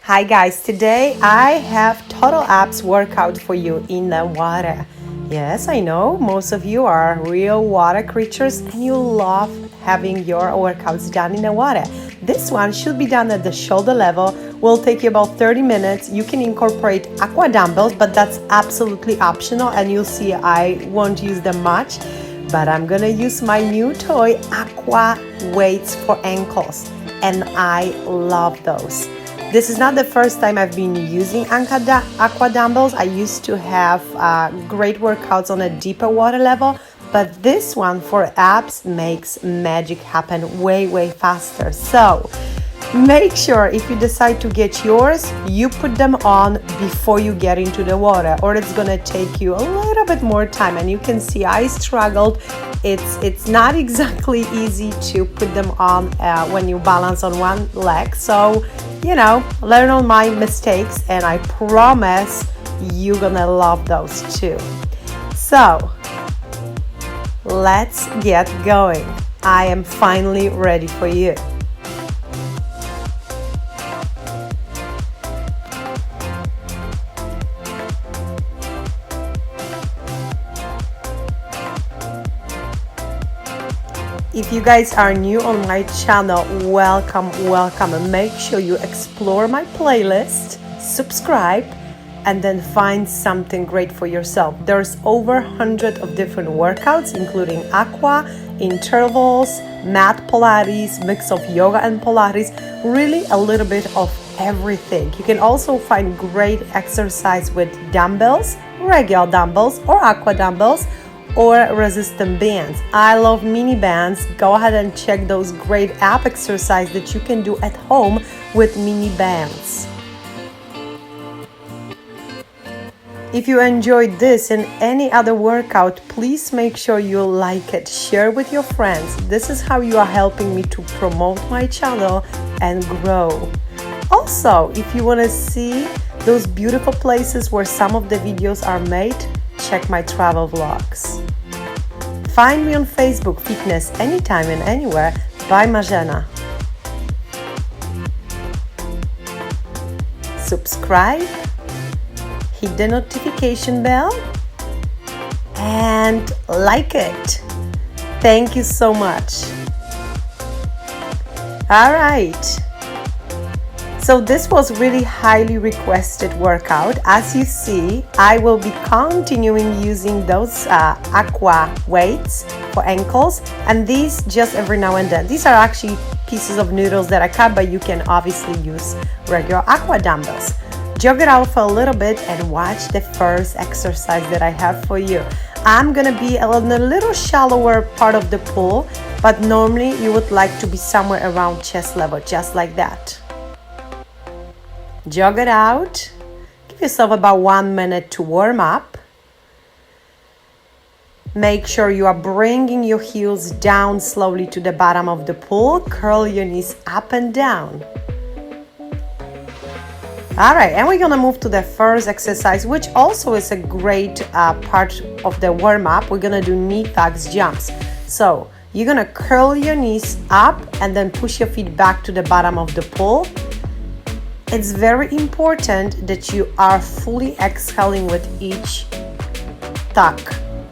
Hi guys, today I have total abs workout for you in the water. Yes, I know most of you are real water creatures and you love having your workouts done in the water. This one should be done at the shoulder level, will take you about 30 minutes. You can incorporate aqua dumbbells, but that's absolutely optional and you'll see I won't use them much. But I'm gonna use my new toy, aqua weights for ankles, and I love those. This is not the first time I've been using aqua dumbbells. I used to have great workouts on a deeper water level, but this one for abs makes magic happen way faster. So make sure if you decide to get yours, you put them on before you get into the water, or it's gonna take you a little bit more time. And you can see I struggled. It's not exactly easy to put them on when you balance on one leg. So, learn on my mistakes, and I promise you're gonna love those too. So, let's get going. I am finally ready for you. If you guys are new on my channel, welcome, and make sure you explore my playlist, subscribe, and then find something great for yourself. There's over 100 of different workouts, including aqua, intervals, mat Pilates, mix of yoga and Pilates, really a little bit of everything. You can also find great exercise with dumbbells, regular dumbbells or aqua dumbbells, or resistant bands. I love mini bands. Go ahead and check those great ab exercise that you can do at home with mini bands. If you enjoyed this and any other workout, please make sure you like it, share with your friends. This is how you are helping me to promote my channel and grow. Also, if you want to see those beautiful places where some of the videos are made, check my travel vlogs. Find me on Facebook, Fitness Anytime and Anywhere by Marzena. Subscribe, hit the notification bell, and like it. Thank you so much. All right. So this was really highly requested workout. As you see, I will be continuing using those aqua weights for ankles, and these just every now and then. These are actually pieces of noodles that I cut, but you can obviously use regular aqua dumbbells. Jog it out for a little bit and watch the first exercise that I have for you. I'm gonna be in a little shallower part of the pool, but normally you would like to be somewhere around chest level, just like that. Jog it out. Give yourself about 1 minute to warm up. Make sure you are bringing your heels down slowly to the bottom of the pool. Curl your knees up and down. All right, and we're gonna move to the first exercise, which also is a great part of the warm-up. We're gonna do knee tucks jumps. So you're gonna curl your knees up and then push your feet back to the bottom of the pool. It's very important that you are fully exhaling with each tuck.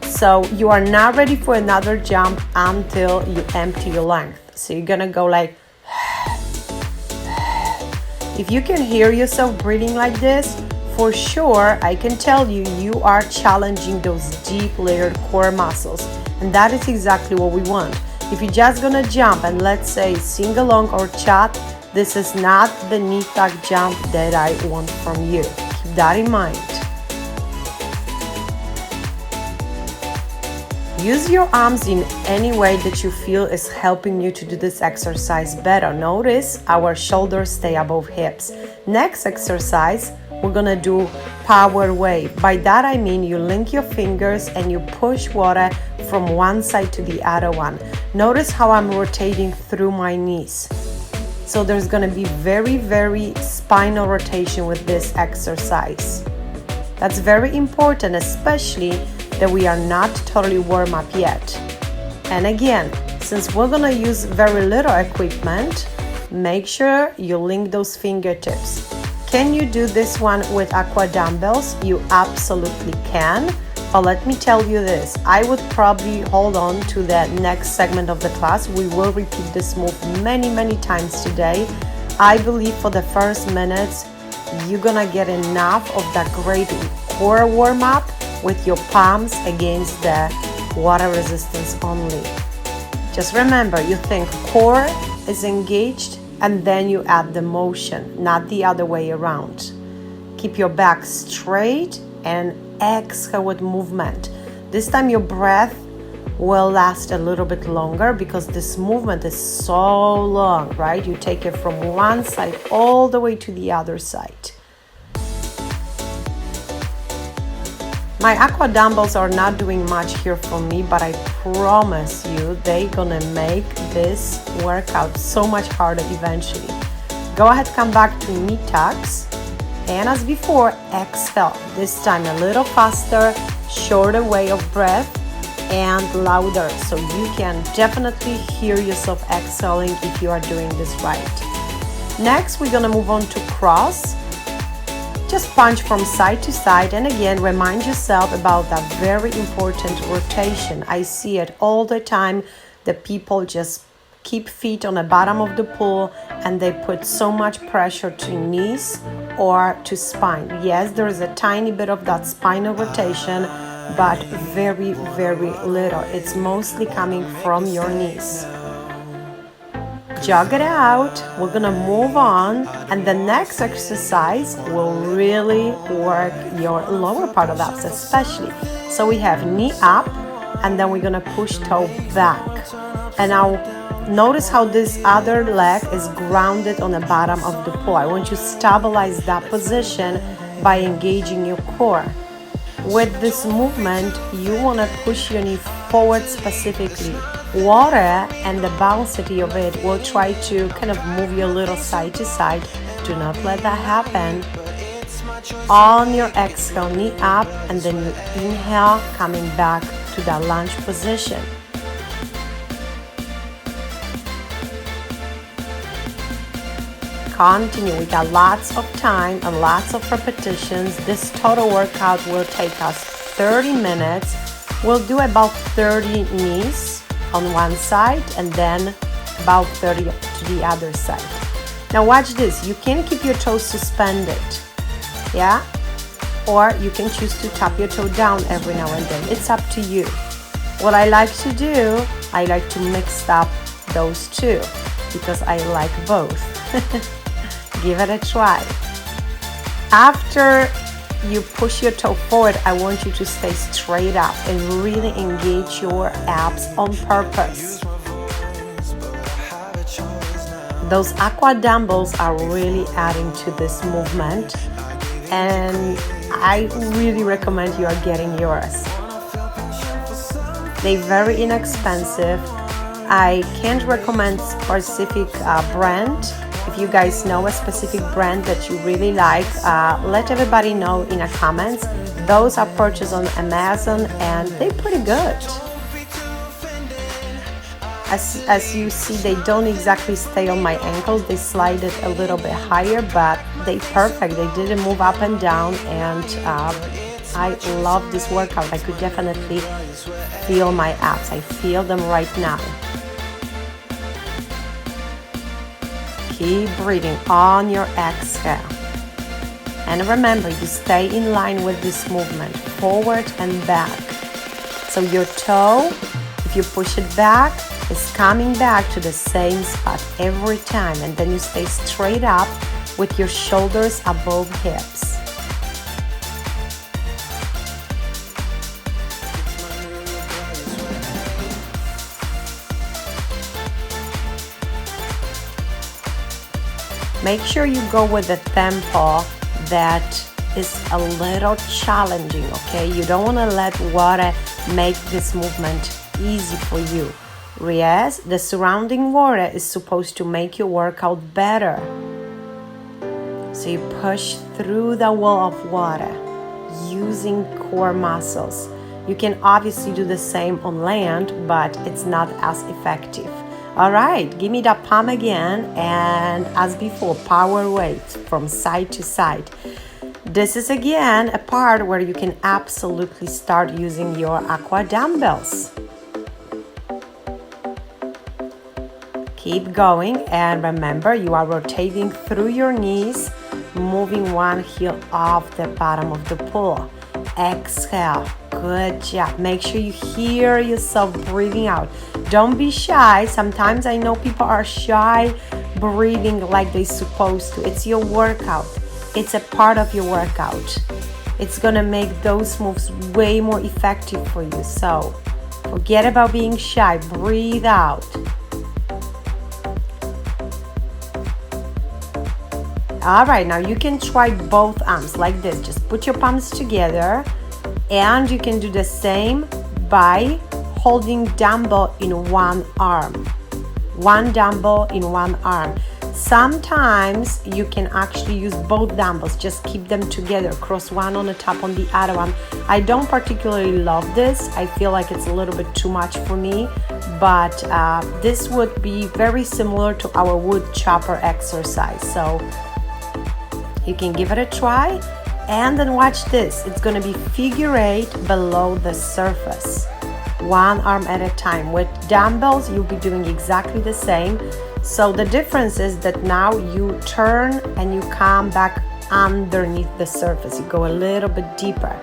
So you are not ready for another jump until you empty your length. So you're gonna go like, if you can hear yourself breathing like this, for sure, I can tell you, you are challenging those deep layered core muscles. And that is exactly what we want. If you're just gonna jump and let's say sing along or chat, this is not the knee tuck jump that I want from you. Keep that in mind. Use your arms in any way that you feel is helping you to do this exercise better. Notice our shoulders stay above hips. Next exercise, we're gonna do power wave. By that I mean you link your fingers and you push water from one side to the other one. Notice how I'm rotating through my knees. So there's gonna be very spinal rotation with this exercise. That's very important, especially that we are not totally warm up yet. And again, since we're gonna use very little equipment, make sure you link those fingertips. Can you do this one with aqua dumbbells? You absolutely can. But let me tell you this, I would probably hold on to the next segment of the class. We will repeat this move many times today. I believe for the first minutes, you're gonna get enough of that great core warm-up with your palms against the water resistance only. Just remember, you think core is engaged and then you add the motion, not the other way around. Keep your back straight and exhale with movement. This time your breath will last a little bit longer because this movement is so long, right? You take it from one side all the way to the other side. My aqua dumbbells are not doing much here for me, but I promise you they're gonna make this workout so much harder eventually. Go ahead, come back to knee tucks, and as before, exhale. This time a little faster, shorter way of breath, and louder, so you can definitely hear yourself exhaling if you are doing this right. Next, we're gonna move on to cross. Just punch from side to side, and again, remind yourself about that very important rotation. I see it all the time. The people just keep feet on the bottom of the pool and they put so much pressure to knees or to spine. Yes, there is a tiny bit of that spinal rotation, but very little. It's mostly coming from your knees. Jog it out. We're gonna move on, and the next exercise will really work your lower part of abs especially. So we have knee up, and then we're gonna push toe back. And now notice how this other leg is grounded on the bottom of the pool. I want you to stabilize that position by engaging your core. With this movement, you wanna push your knee forward specifically. Water and the bouncy of it will try to kind of move you a little side to side. Do not let that happen. On your exhale, knee up, and then you inhale, coming back to that lunge position. Continue. We got lots of time and lots of repetitions. This total workout will take us 30 minutes. We'll do about 30 knees on one side and then about 30 to the other side. Now watch this. You can keep your toes suspended, yeah? Or you can choose to tap your toe down every now and then. It's up to you. What I like to do, I like to mix up those two because I like both. Give it a try. After you push your toe forward, I want you to stay straight up and really engage your abs on purpose. Those aqua dumbbells are really adding to this movement, and I really recommend you are getting yours. They're very inexpensive. I can't recommend specific brand. If you guys know a specific brand that you really like, let everybody know in the comments. Those are purchased on Amazon and they're pretty good. As you see, they don't exactly stay on my ankles. They slide it a little bit higher, but they're perfect. They didn't move up and down, and I love this workout. I could definitely feel my abs. I feel them right now. Keep breathing on your exhale. And remember, you stay in line with this movement, forward and back. So your toe, if you push it back, is coming back to the same spot every time. And then you stay straight up with your shoulders above hips. Make sure you go with a tempo that is a little challenging, okay? You don't want to let water make this movement easy for you. Yes, the surrounding water is supposed to make your workout better. So you push through the wall of water using core muscles. You can obviously do the same on land, but it's not as effective. All right, give me that palm again, and as before, power weights from side to side. This is again a part where you can absolutely start using your aqua dumbbells. Keep going, and remember, you are rotating through your knees, moving one heel off the bottom of the pool. Exhale. Good job. Make sure you hear yourself breathing out. Don't be shy. Sometimes I know people are shy breathing like they're supposed to. It's your workout. It's a part of your workout. It's gonna make those moves way more effective for you. So forget about being shy. Breathe out. All right, now you can try both arms like this. Just put your palms together, and you can do the same by holding dumbbell in one arm. One dumbbell in one arm. Sometimes you can actually use both dumbbells. Just keep them together. Cross one on the top, on the other one. I don't particularly love this. I feel like it's a little bit too much for me. But this would be very similar to our wood chopper exercise. So you can give it a try, and then watch this. It's gonna be figure eight below the surface, one arm at a time. With dumbbells, you'll be doing exactly the same. So the difference is that now you turn and you come back underneath the surface. You go a little bit deeper.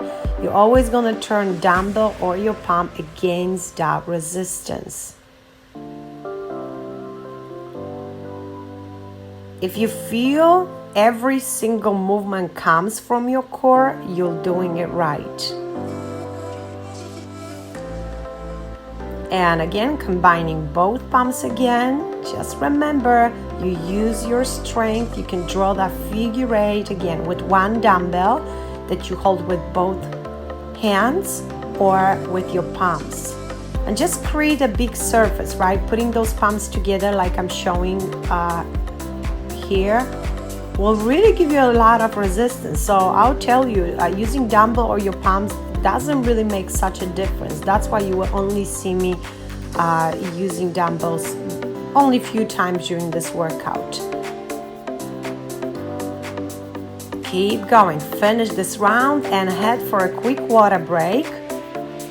You're always gonna turn dumbbell or your palm against that resistance. If you feel every single movement comes from your core, you're doing it right. And again, combining both palms again. Just remember, you use your strength. You can draw that figure eight again with one dumbbell that you hold with both hands or with your palms. And just create a big surface, right? Putting those palms together like I'm showing here will really give you a lot of resistance. So I'll tell you, using dumbbell or your palms doesn't really make such a difference. That's why you will only see me using dumbbells only a few times during this workout. Keep going. Finish this round and head for a quick water break.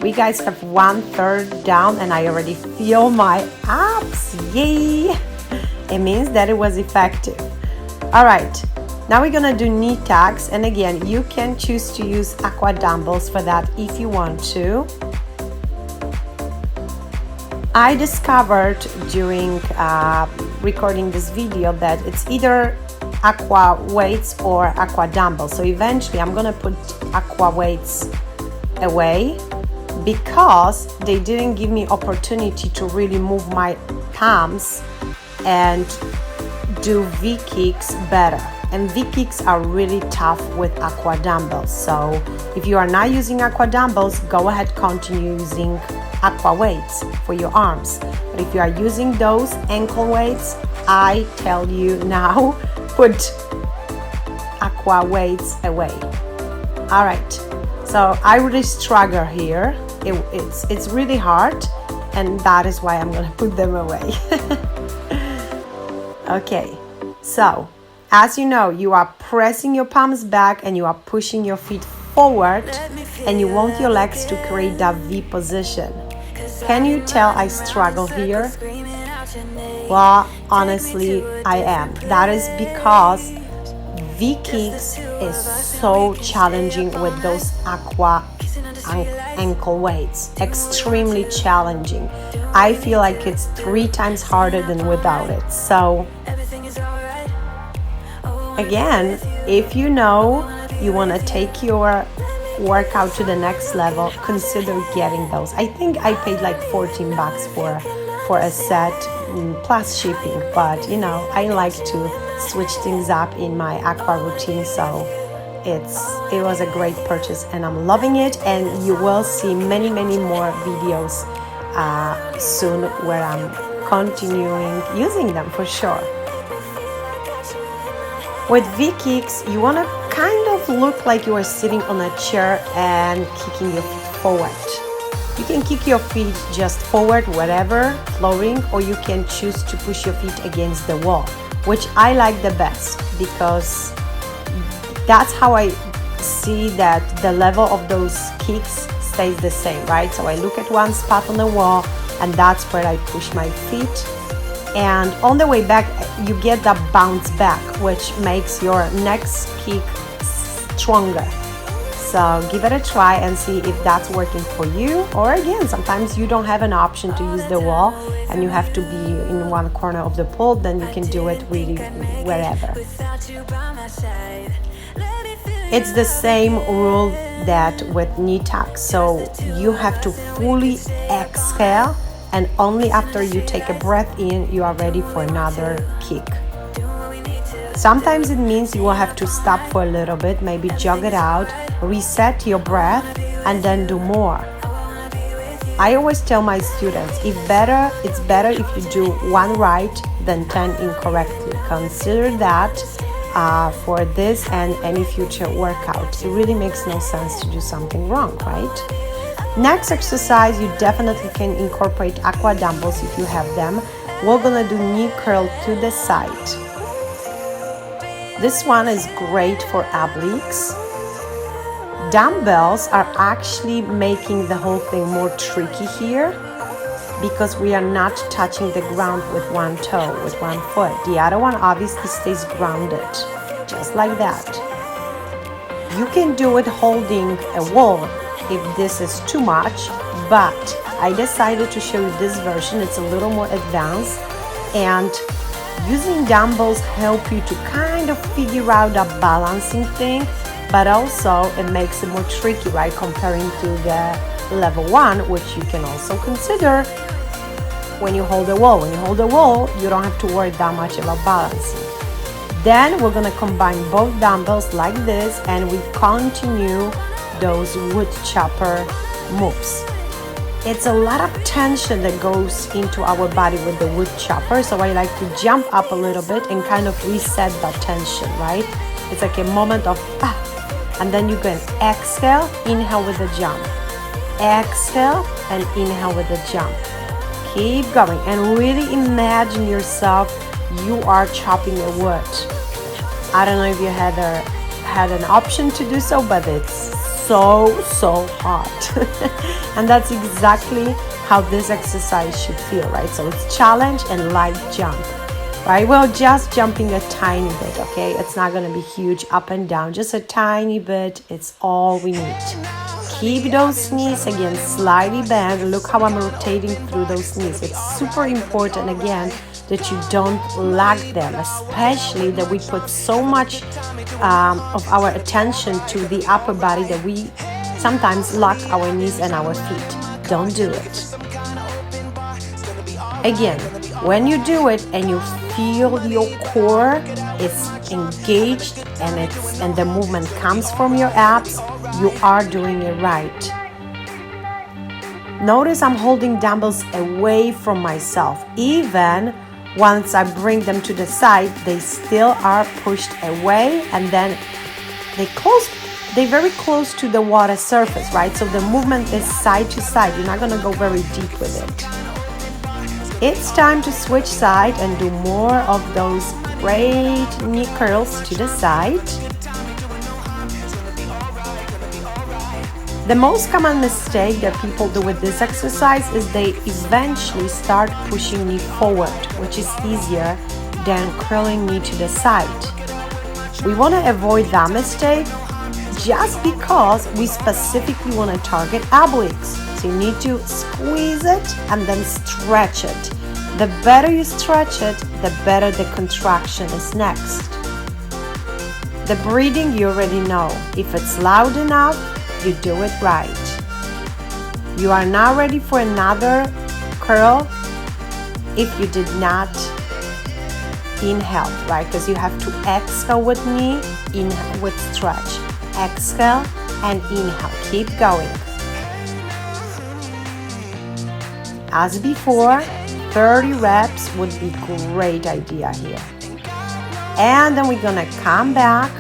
We guys have 1/3 down, and I already feel my abs. Yay! It means that it was effective. All right, now we're gonna do knee tags, and again, you can choose to use aqua dumbbells for that if you want to. I discovered during recording this video that it's either aqua weights or aqua dumbbells. So eventually I'm gonna put aqua weights away because they didn't give me opportunity to really move my palms and do V kicks better. And V kicks are really tough with aqua dumbbells. So if you are not using aqua dumbbells, go ahead, continue using aqua weights for your arms. But if you are using those ankle weights, I tell you now, put aqua weights away. All right, so I really struggle here. It's really hard, and that is why I'm gonna put them away. Okay, so as you know, you are pressing your palms back and you are pushing your feet forward, and you want your legs to create that V position. Can you tell I struggle here? Well, honestly, I am. That is because V kicks is so challenging with those aqua ankle weights. Extremely challenging. I feel like it's 3 times harder than without it. So again, if you know you want to take your workout to the next level, consider getting those. I think I paid like $14 for a set plus shipping, but you know, I like to switch things up in my aqua routine, so it was a great purchase and I'm loving it, and you will see many more videos soon where I'm continuing using them for sure. With V kicks, you want to kind of look like you are sitting on a chair and kicking your feet forward. You can kick your feet just forward, whatever, flooring, or you can choose to push your feet against the wall, which I like the best because that's how I see that the level of those kicks stays the same, right? So I look at one spot on the wall and that's where I push my feet. And on the way back, you get that bounce back, which makes your next kick stronger. So give it a try and see if that's working for you. Or again, sometimes you don't have an option to use the wall and you have to be in one corner of the pool, then you can do it really wherever. It's the same rule that with knee tucks. So you have to fully exhale, and only after you take a breath in, you are ready for another kick. Sometimes it means you will have to stop for a little bit, maybe jog it out, reset your breath, and then do more. I always tell my students, it's better if you do one right than 10 incorrectly. Consider that for this and any future workout. It really makes no sense to do something wrong, right? Next exercise, you definitely can incorporate aqua dumbbells if you have them. We're gonna do knee curl to the side. This one is great for obliques. Dumbbells are actually making the whole thing more tricky here because we are not touching the ground with one toe, with one foot. The other one obviously stays grounded, just like that. You can do it holding a wall if this is too much, but I decided to show you this version. It's a little more advanced, and using dumbbells help you to kind of figure out a balancing thing, but also it makes it more tricky, right, comparing to the level 1, which you can also consider when you hold a wall. When you hold a wall, you don't have to worry that much about balancing. Then we're gonna combine both dumbbells like this, and we continue those wood chopper moves. It's a lot of tension that goes into our body with the wood chopper, so I like to jump up a little bit and kind of reset that tension, right? It's like a moment of and then you can exhale, inhale with a jump, exhale and inhale with a jump. Keep going and really imagine yourself you are chopping a wood. I don't know if you had an option to do so, but it's so hot. And that's exactly how this exercise should feel, right? So it's challenge and light jump, right? Well, just jumping a tiny bit, okay? It's not gonna be huge up and down, just a tiny bit. It's all we need. Keep those knees again slightly bent. Look how I'm rotating through those knees. It's super important again that you don't lag them, especially that we put so much of our attention to the upper body that we sometimes lock our knees and our feet. Don't do it. Again, when you do it and you feel your core is engaged and the movement comes from your abs, you are doing it right. Notice I'm holding dumbbells away from myself. Even once I bring them to the side, they still are pushed away, and then they're very close to the water surface, right? So the movement is side to side. You're not gonna go very deep with it. It's time to switch side and do more of those great knee curls to the side. The most common mistake that people do with this exercise is they eventually start pushing knee forward, which is easier than curling knee to the side. We want to avoid that mistake just because we specifically want to target obliques. So you need to squeeze it and then stretch it. The better you stretch it, the better the contraction is next. The breathing you already know. If it's loud enough, you do it right. You are now ready for another curl if you did not inhale, right? Because you have to exhale with knee, inhale with stretch. Exhale and inhale. Keep going. As before, 30 reps would be a great idea here. And then we're gonna come back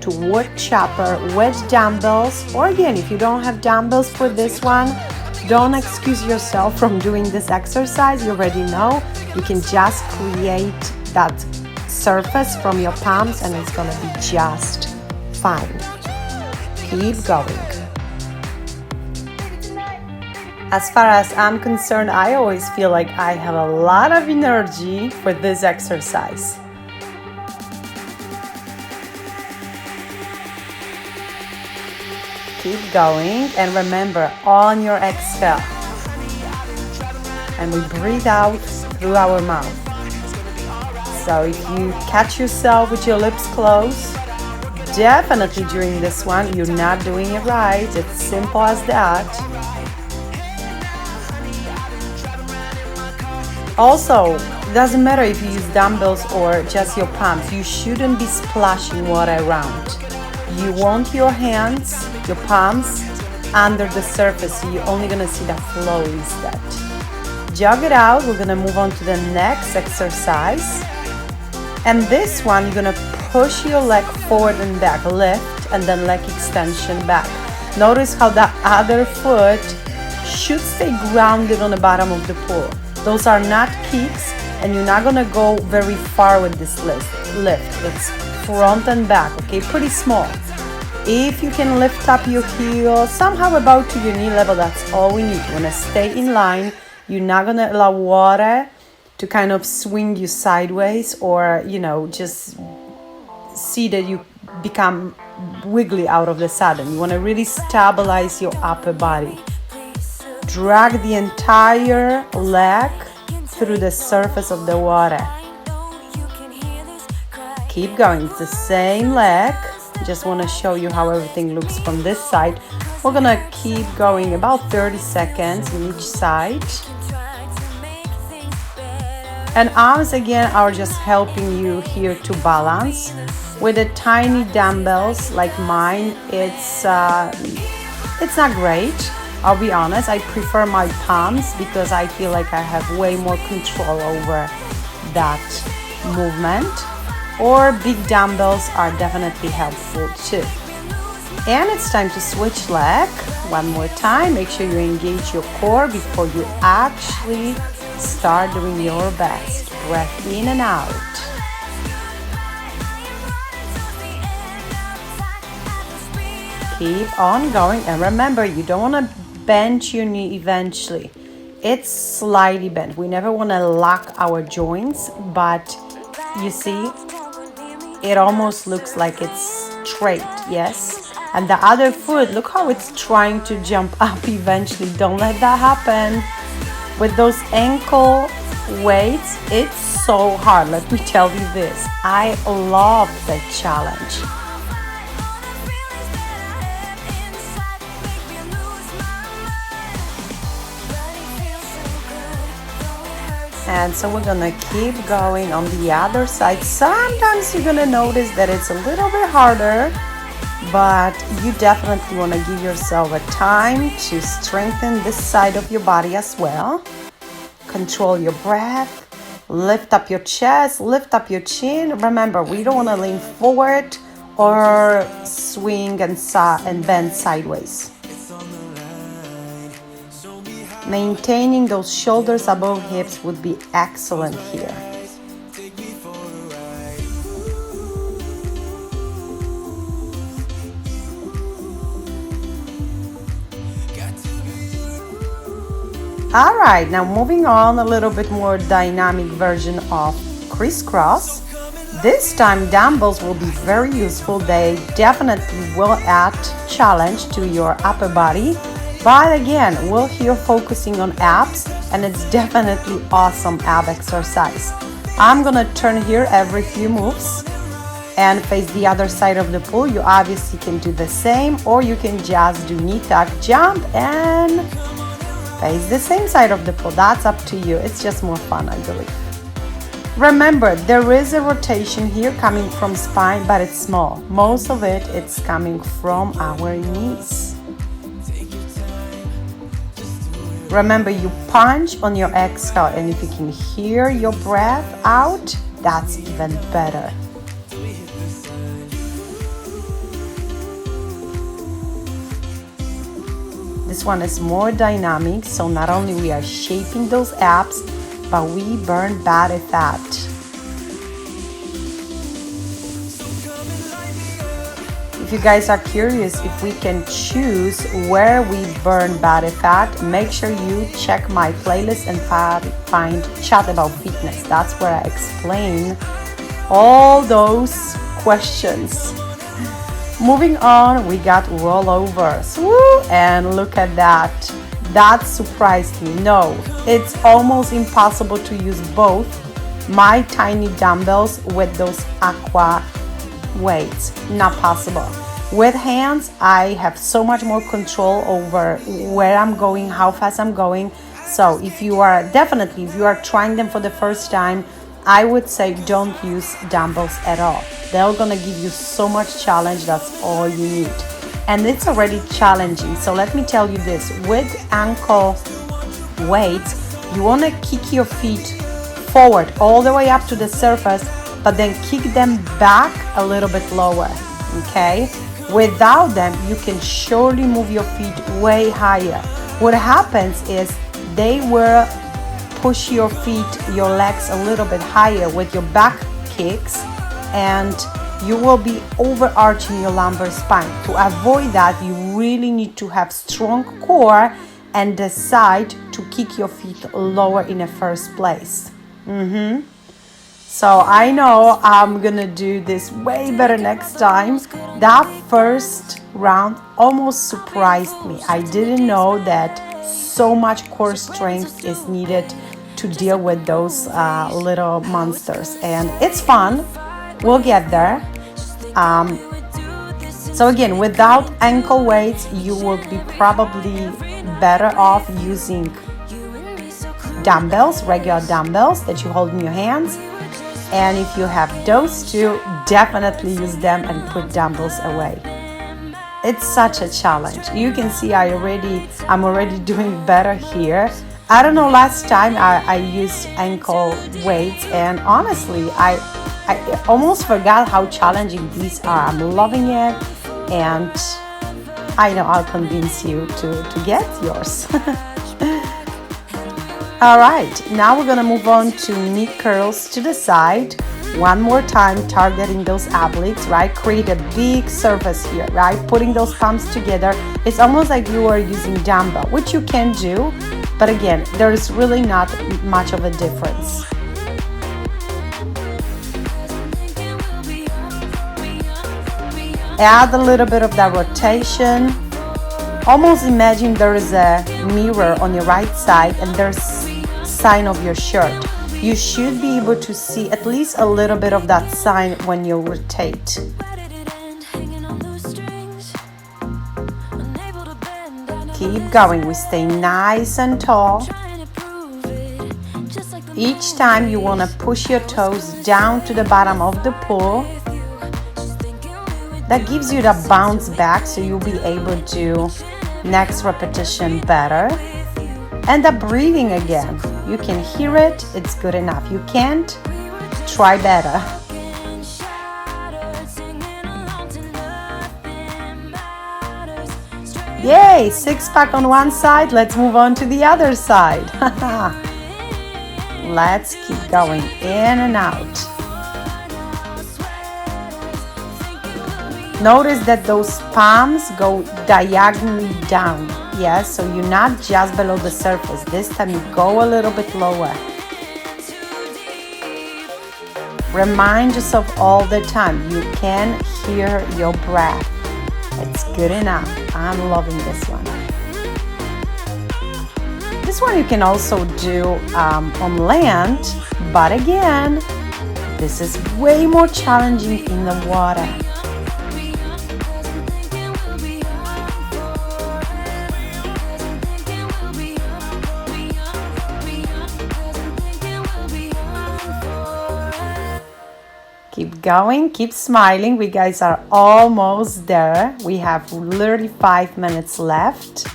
to wood chopper with dumbbells, or again, if you don't have dumbbells for this one, Don't excuse yourself from doing this exercise. You already know. You can just create that surface from your palms and it's gonna be just fine. Keep going. As far as I'm concerned, I always feel like I have a lot of energy for this exercise. Keep going and remember, on your exhale. And we breathe out through our mouth. So if you catch yourself with your lips closed, definitely during this one, you're not doing it right. It's simple as that. Also, it doesn't matter if you use dumbbells or just your palms. You shouldn't be splashing water around. You want your hands, your palms, under the surface, so you're only gonna see that flow instead. Jog it out. We're gonna move on to the next exercise. And this one, you're gonna push your leg forward and back, lift, and then leg extension back. Notice how the other foot should stay grounded on the bottom of the pool. Those are not kicks, and you're not gonna go very far with this lift. It's front and back, okay? Pretty small. If you can lift up your heel somehow about to your knee level, that's all we need. You wanna stay in line. You're not gonna allow water to kind of swing you sideways or, just see that you become wiggly out of the sudden. You wanna really stabilize your upper body. Drag the entire leg through the surface of the water. Keep going. It's the same leg. Just want to show you how everything looks from this side. We're gonna keep going about 30 seconds on each side. And arms again are just helping you here to balance. With the tiny dumbbells like mine, it's not great. I'll be honest, I prefer my palms because I feel like I have way more control over that movement. Or big dumbbells are definitely helpful too. And it's time to switch leg. One more time, make sure you engage your core before you actually start doing your best. Breath in and out. Keep on going, and remember, you don't want to bend your knee eventually. It's slightly bent. We never want to lock our joints, but you see, it almost looks like it's straight, yes? And the other foot, look how it's trying to jump up eventually. Don't let that happen. With those ankle weights, it's so hard. Let me tell you this. I love that challenge. And so we're gonna keep going on the other side. Sometimes you're gonna notice that it's a little bit harder, but you definitely wanna give yourself a time to strengthen this side of your body as well. Control your breath, lift up your chest, lift up your chin. Remember, we don't wanna lean forward or swing and bend sideways. Maintaining those shoulders above hips would be excellent here. All right, now moving on, a little bit more dynamic version of crisscross. This time dumbbells will be very useful. They definitely will add challenge to your upper body. But again, we're here focusing on abs, and it's definitely awesome ab exercise. I'm gonna turn here every few moves and face the other side of the pool. You obviously can do the same, or you can just do knee tuck, jump, and face the same side of the pool. That's up to you. It's just more fun, I believe. Remember, there is a rotation here coming from spine, but it's small. Most of it's coming from our knees. Remember, you punch on your exhale, and if you can hear your breath out, that's even better. The This one is more dynamic, so not only we are shaping those abs, but we burn body fat. If you guys are curious if we can choose where we burn body fat, make sure you check my playlist and find Chat About Fitness. That's where I explain all those questions. Moving on, we got rollovers. Woo! And look at that. That surprised me. No, it's almost impossible to use both my tiny dumbbells with those aqua weights. Not possible. With hands, I have so much more control over where I'm going, how fast I'm going. So if you are trying them for the first time, I would say don't use dumbbells at all. They're gonna give you so much challenge. That's all you need. And it's already challenging. So let me tell you this, with ankle weights, you wanna kick your feet forward all the way up to the surface, but then kick them back a little bit lower, okay? Without them, you can surely move your feet way higher. What happens is they will push your feet, your legs a little bit higher with your back kicks, and you will be overarching your lumbar spine. To avoid that, you really need to have strong core and decide to kick your feet lower in the first place. So I know I'm gonna do this way better next time. That first round almost surprised me. I didn't know that so much core strength is needed to deal with those little monsters, and it's fun. We'll get there. So again, without ankle weights, you will be probably better off using dumbbells, regular dumbbells that you hold in your hands. And if you have those two, definitely use them and put dumbbells away. It's such a challenge. You can see I'm already doing better here. I don't know, last time I used ankle weights, and honestly, I almost forgot how challenging these are. I'm loving it, and I know I'll convince you to get yours. All right, now we're gonna move on to knee curls to the side. One more time, targeting those obliques, right? Create a big surface here, right? Putting those palms together. It's almost like you are using dumbbell, which you can do, but again, there is really not much of a difference. Add a little bit of that rotation. Almost imagine there is a mirror on your right side and there's sign of your shirt. You should be able to see at least a little bit of that sign when you rotate. Keep going. We stay nice and tall. Each time you want to push your toes down to the bottom of the pool. That gives you the bounce back, so you'll be able to next repetition better. And the breathing again. You can hear it, it's good enough. You can't, try better. Yay, six pack on one side. Let's move on to the other side. Let's keep going in and out. Notice that those palms go diagonally down. Yes, so you're not just below the surface. This time you go a little bit lower. Remind yourself all the time, you can hear your breath. It's good enough. I'm loving this one. This one you can also do on land, but again, this is way more challenging in the water. Keep going, keep smiling. We guys are almost there. We have literally 5 minutes left.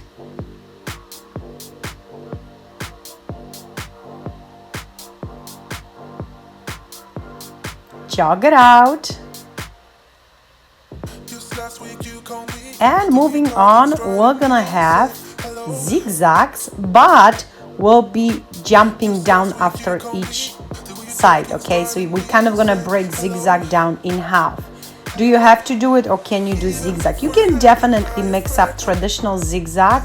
Jog it out. And moving on, we're gonna have zigzags, but we'll be jumping down after each side, okay? So we're kind of gonna break zigzag down in half. Do you have to do it, or can you do zigzag? You can definitely mix up traditional zigzag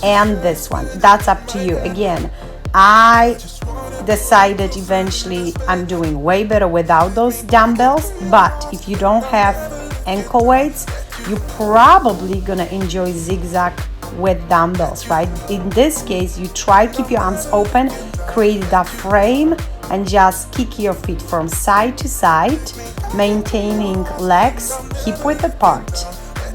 and this one. That's up to you. Again, I decided eventually I'm doing way better without those dumbbells, but if you don't have ankle weights, you're probably gonna enjoy zigzag with dumbbells, right? In this case, you try keep your arms open, create that frame, and just kick your feet from side to side, maintaining legs hip width apart.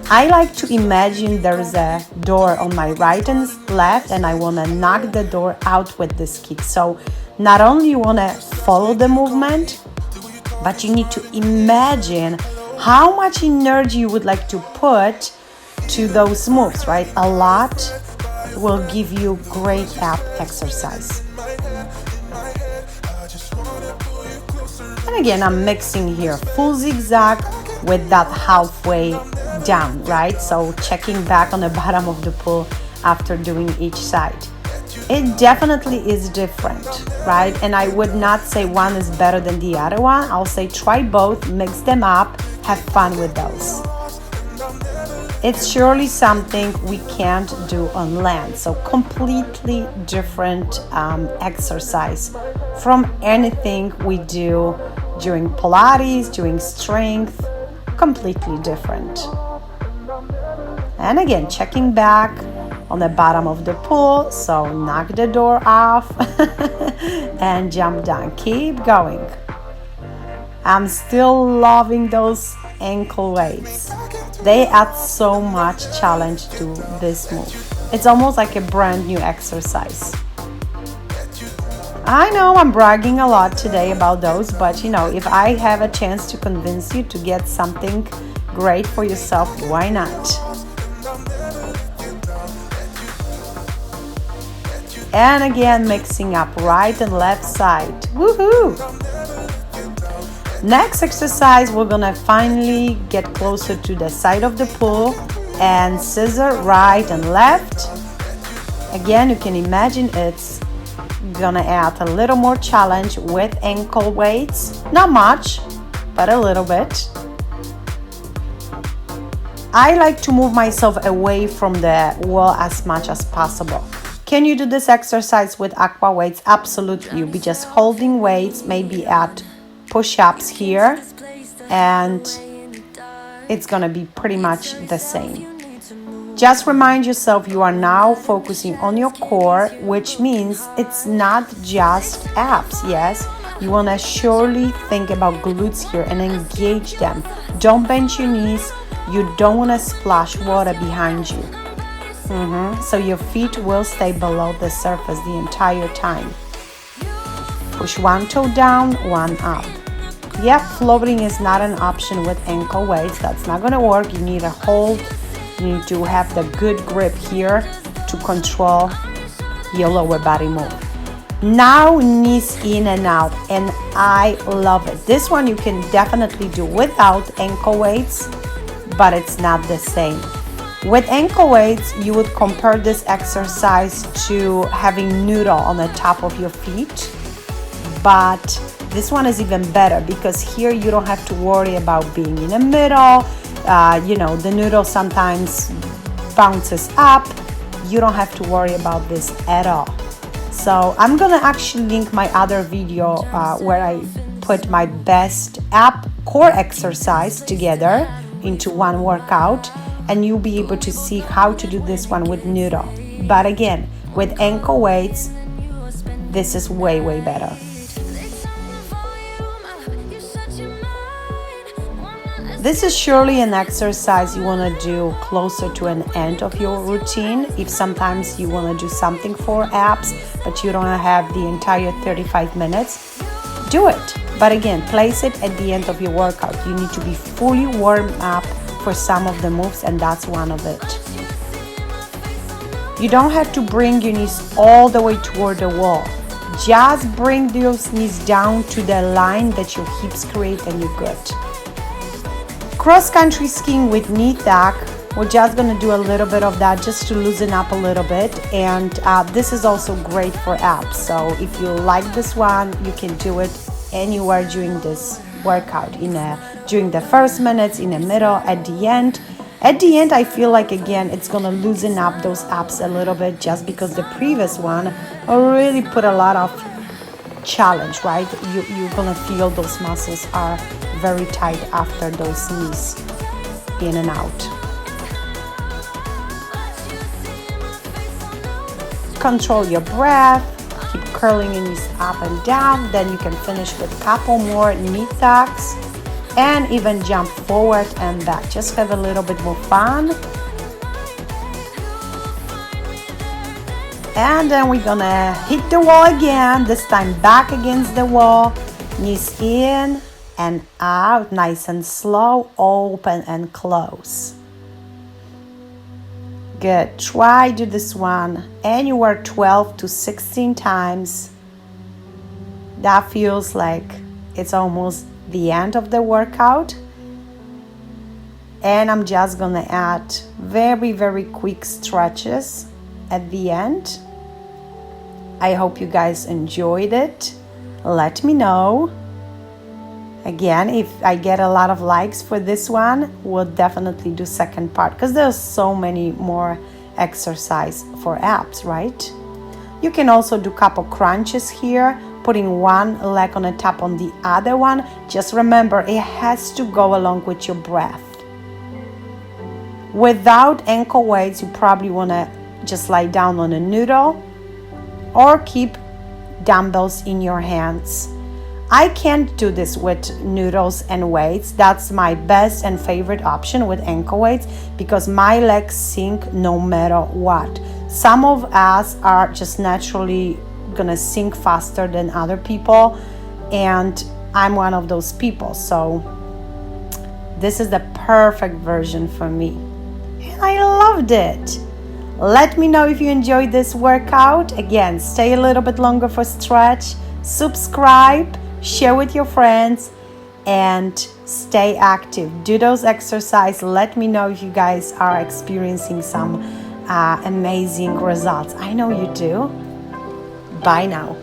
I like to imagine there's a door on my right and left, and I want to knock the door out with this kick. So not only you want to follow the movement, but you need to imagine how much energy you would like to put to those moves, right? A lot will give you great ab exercise. And again, I'm mixing here full zigzag with that halfway down, right? So checking back on the bottom of the pool after doing each side. It definitely is different, right? And I would not say one is better than the other one. I'll say try both, mix them up, have fun with those. It's surely something we can't do on land. So completely different exercise from anything we do during Pilates, during strength, completely different. And again, checking back on the bottom of the pool, so knock the door off and jump down. Keep going. I'm still loving those ankle weights. They add so much challenge to this move. It's almost like a brand new exercise. I know I'm bragging a lot today about those, but you know, if I have a chance to convince you to get something great for yourself, why not? And again, mixing up right and left side. Woohoo! Next exercise, we're gonna finally get closer to the side of the pool and scissor right and left. Again, you can imagine it's gonna add a little more challenge with ankle weights. Not much, but a little bit. I like to move myself away from the wall as much as possible. Can you do this exercise with aqua weights? Absolutely. You'll be just holding weights, maybe at push-ups here, and it's gonna be pretty much the same. Just remind yourself you are now focusing on your core, which means it's not just abs. Yes, you want to surely think about glutes here and engage them. Don't bend your knees. You don't want to splash water behind you. So your feet will stay below the surface the entire time. Push one toe down, one up. Yep, floating is not an option with ankle weights. That's not going to work. You need a hold. You need to have the good grip here to control your lower body move. Now knees in and out, and I love it. This one you can definitely do without ankle weights, but it's not the same. With ankle weights, you would compare this exercise to having noodle on the top of your feet, but this one is even better because here you don't have to worry about being in the middle. You know, the noodle sometimes bounces up. You don't have to worry about this at all. So I'm gonna actually link my other video where I put my best ab core exercise together into one workout, and you'll be able to see how to do this one with noodle. But again, with ankle weights, this is way, way better. This is surely an exercise you want to do closer to an end of your routine. If sometimes you want to do something for abs, but you don't have the entire 35 minutes, do it. But again, place it at the end of your workout. You need to be fully warmed up for some of the moves, and that's one of it. You don't have to bring your knees all the way toward the wall. Just bring those knees down to the line that your hips create and you're good. Cross-country skiing with knee tuck We're just gonna do a little bit of that just to loosen up a little bit, and this is also great for abs. So if you like this one, you can do it anywhere during this workout, during the first minutes, in the middle, at the end. At the end, I feel like, again, it's gonna loosen up those abs a little bit, just because the previous one really put a lot of challenge, right? You're gonna feel those muscles are very tight after those knees in and out. Control your breath, keep curling your knees up and down. Then you can finish with a couple more knee tucks and even jump forward and back. Just have a little bit more fun. And then we're gonna hit the wall again, this time back against the wall, knees in and out, nice and slow, open and close. Good. Try do this one anywhere 12 to 16 times. That feels like it's almost the end of the workout. And I'm just gonna add very, very quick stretches at the end. I hope you guys enjoyed it. Let me know. Again, if I get a lot of likes for this one, we'll definitely do second part, because there's so many more exercise for abs, right? You can also do couple crunches here, putting one leg on the top on the other one. Just remember, it has to go along with your breath. Without ankle weights, you probably want to just lie down on a noodle or keep dumbbells in your hands. I can't do this with noodles and weights. That's my best and favorite option with ankle weights, because my legs sink no matter what. Some of us are just naturally gonna sink faster than other people, and I'm one of those people. So this is the perfect version for me, and I loved it. Let me know if you enjoyed this workout. Again, stay a little bit longer for stretch, subscribe, share with your friends, and stay active. Do those exercises. Let me know if you guys are experiencing some amazing results. I know you do. Bye now.